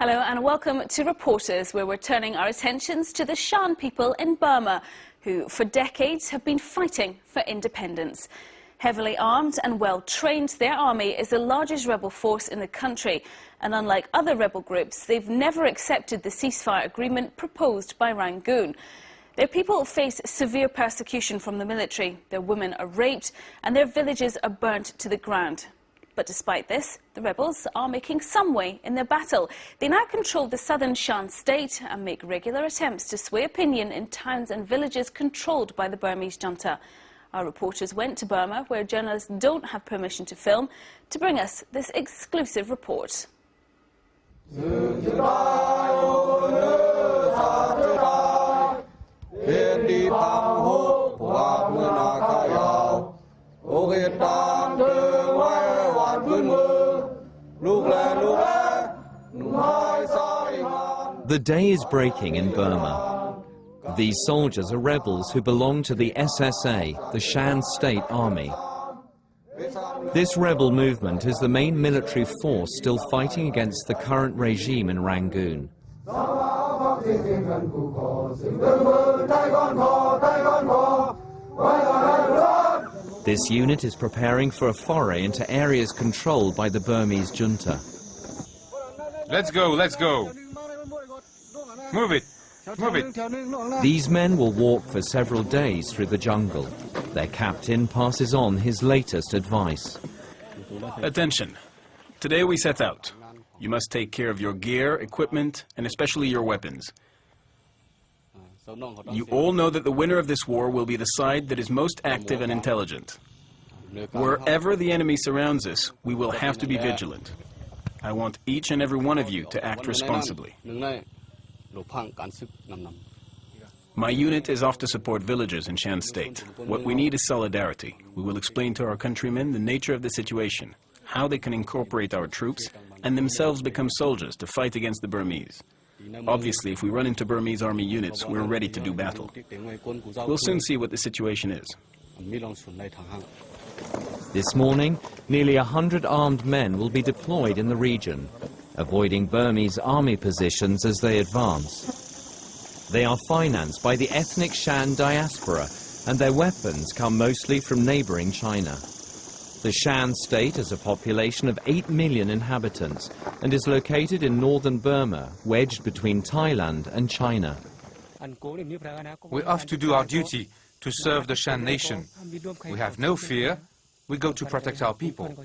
Hello and welcome to Reporters, where we're turning our attentions to the Shan people in Burma, who for decades have been fighting for independence. Heavily armed and well trained, their army is the largest rebel force in the country, and unlike other rebel groups, they've never accepted the ceasefire agreement proposed by Rangoon. Their people face severe persecution from the military, their women are raped and their villages are burnt to the ground. But despite this, the rebels are making some way in their battle. They now control the southern Shan state and make regular attempts to sway opinion in towns and villages controlled by the Burmese junta. Our reporters went to Burma, where journalists don't have permission to film, to bring us this exclusive report. The day is breaking in Burma. These soldiers are rebels who belong to the SSA, the Shan State Army. This rebel movement is the main military force still fighting against the current regime in Rangoon. This unit is preparing for a foray into areas controlled by the Burmese junta. Let's go, let's go. Move it, move it. These men will walk for several days through the jungle. Their captain passes on his latest advice. Attention. Today we set out. You must take care of your gear, equipment, and especially your weapons. You all know that the winner of this war will be the side that is most active and intelligent. Wherever the enemy surrounds us, we will have to be vigilant. I want each and every one of you to act responsibly. My unit is off to support villagers in Shan State. What we need is solidarity. We will explain to our countrymen the nature of the situation, how they can incorporate our troops and themselves become soldiers to fight against the Burmese. Obviously, if we run into Burmese army units, we're ready to do battle. We'll soon see what the situation is. This morning, nearly 100 armed men will be deployed in the region, avoiding Burmese army positions as they advance. They are financed by the ethnic Shan diaspora, and their weapons come mostly from neighboring China. The Shan state has a population of 8 million inhabitants and is located in northern Burma, wedged between Thailand and China. We have to do our duty to serve the Shan nation. We have no fear. We go to protect our people.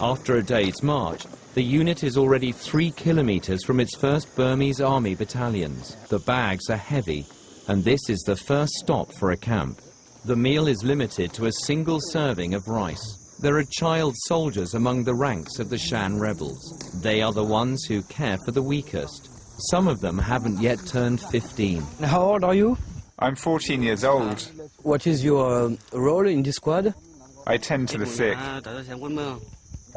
After a day's march, the unit is already 3 kilometers from its first Burmese army battalions. The bags are heavy, and this is the first stop for a camp. The meal is limited to a single serving of rice. There are child soldiers among the ranks of the Shan rebels. They are the ones who care for the weakest. Some of them haven't yet turned 15. How old are you? I'm 14 years old. What is your role in this squad? I tend to the sick.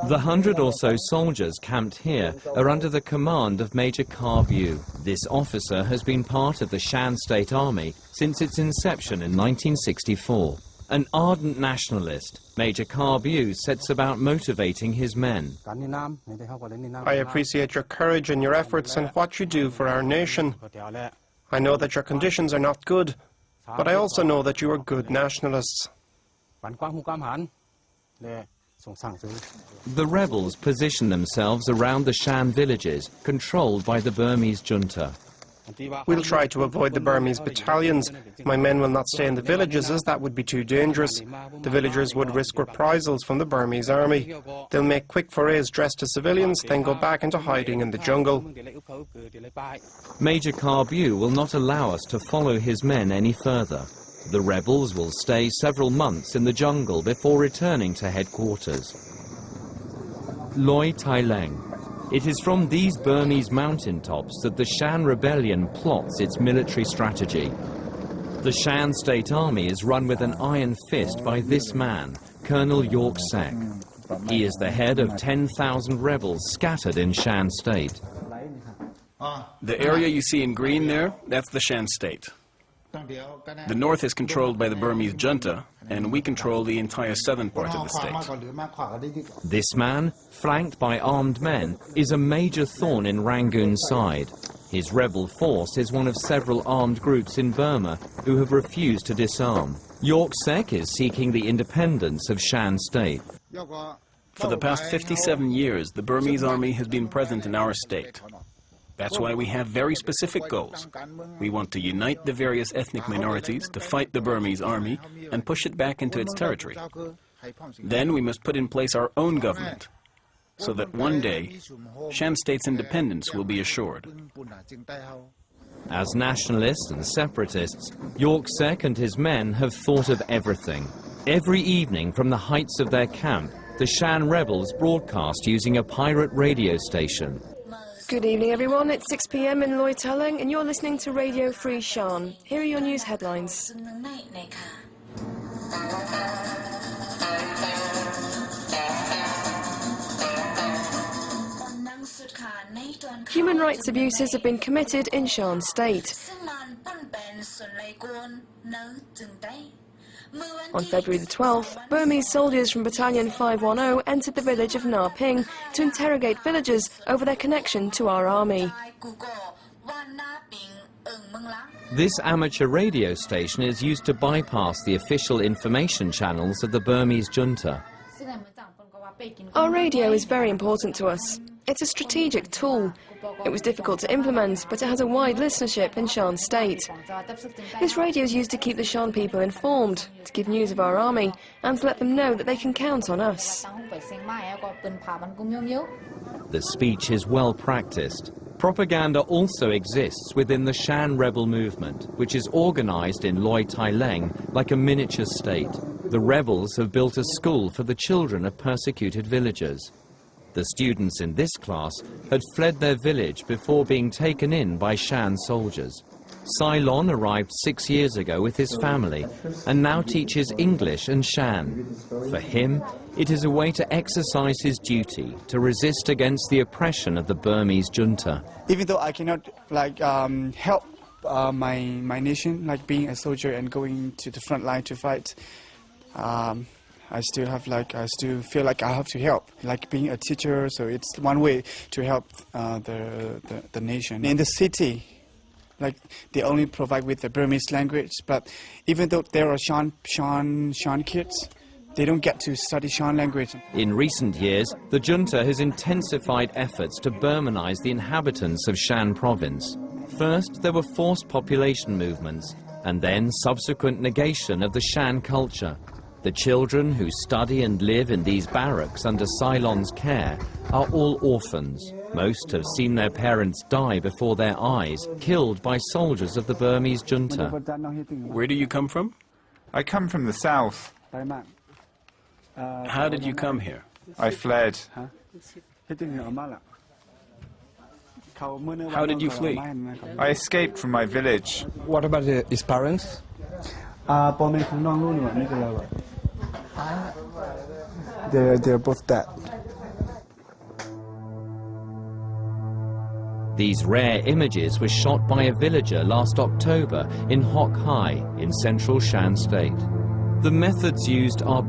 The 100 or so soldiers camped here are under the command of Major Bu. This officer has been part of the Shan State Army since its inception in 1964. An ardent nationalist, Major Bu sets about motivating his men. I appreciate your courage and your efforts and what you do for our nation. I know that your conditions are not good, but I also know that you are good nationalists. The rebels position themselves around the Shan villages, controlled by the Burmese junta. We'll try to avoid the Burmese battalions. My men will not stay in the villages, as that would be too dangerous. The villagers would risk reprisals from the Burmese army. They'll make quick forays dressed as civilians, then go back into hiding in the jungle. Major Bu will not allow us to follow his men any further. The rebels will stay several months in the jungle before returning to headquarters. Loi Tai Leng. It is from these Burmese mountaintops that the Shan rebellion plots its military strategy. The Shan State Army is run with an iron fist by this man, Colonel York Sek. He is the head of 10,000 rebels scattered in Shan State. The area you see in green there, that's the Shan State. The north is controlled by the Burmese junta, and we control the entire southern part of the state. This man, flanked by armed men, is a major thorn in Rangoon's side. His rebel force is one of several armed groups in Burma who have refused to disarm. York Sek is seeking the independence of Shan state. For the past 57 years, the Burmese army has been present in our state. That's why we have very specific goals. We want to unite the various ethnic minorities to fight the Burmese army and push it back into its territory. Then we must put in place our own government, so that one day, Shan State's independence will be assured. As nationalists and separatists, York Sek and his men have thought of everything. Every evening from the heights of their camp, the Shan rebels broadcast using a pirate radio station. Good evening, everyone. It's 6 p.m. in Loy Talang, and you're listening to Radio Free Shan. Here are your news headlines. Human rights abuses have been committed in Shan State. On February the 12th, Burmese soldiers from Battalion 510 entered the village of Na Ping to interrogate villagers over their connection to our army. This amateur radio station is used to bypass the official information channels of the Burmese junta. Our radio is very important to us. It's a strategic tool. It was difficult to implement, but it has a wide listenership in Shan State. This radio is used to keep the Shan people informed, to give news of our army, and to let them know that they can count on us. The speech is well practiced. Propaganda also exists within the Shan rebel movement, which is organized in Loy Tai Leng like a miniature state. The rebels have built a school for the children of persecuted villagers. The students in this class had fled their village before being taken in by Shan soldiers. Ceylon arrived 6 years ago with his family and now teaches English and Shan. For him, it is a way to exercise his duty to resist against the oppression of the Burmese junta. Even though I cannot help my nation, like being a soldier and going to the front line to fight, I still feel like I have to help, like being a teacher. So it's one way to help the nation. In the city, like they only provide with the Burmese language, but even though there are Shan kids, they don't get to study Shan language. In recent years, the junta has intensified efforts to Burmanize the inhabitants of Shan province. First, there were forced population movements, and then subsequent negation of the Shan culture. The children who study and live in these barracks under Ceylon's care are all orphans. Most have seen their parents die before their eyes, killed by soldiers of the Burmese junta. Where do you come from? I come from the south. How did you come here? I fled. How did you flee? I escaped from my village. What about his parents? They're both dead. These rare images were shot by a villager last October in Hock Hai in central Shan State. The methods used are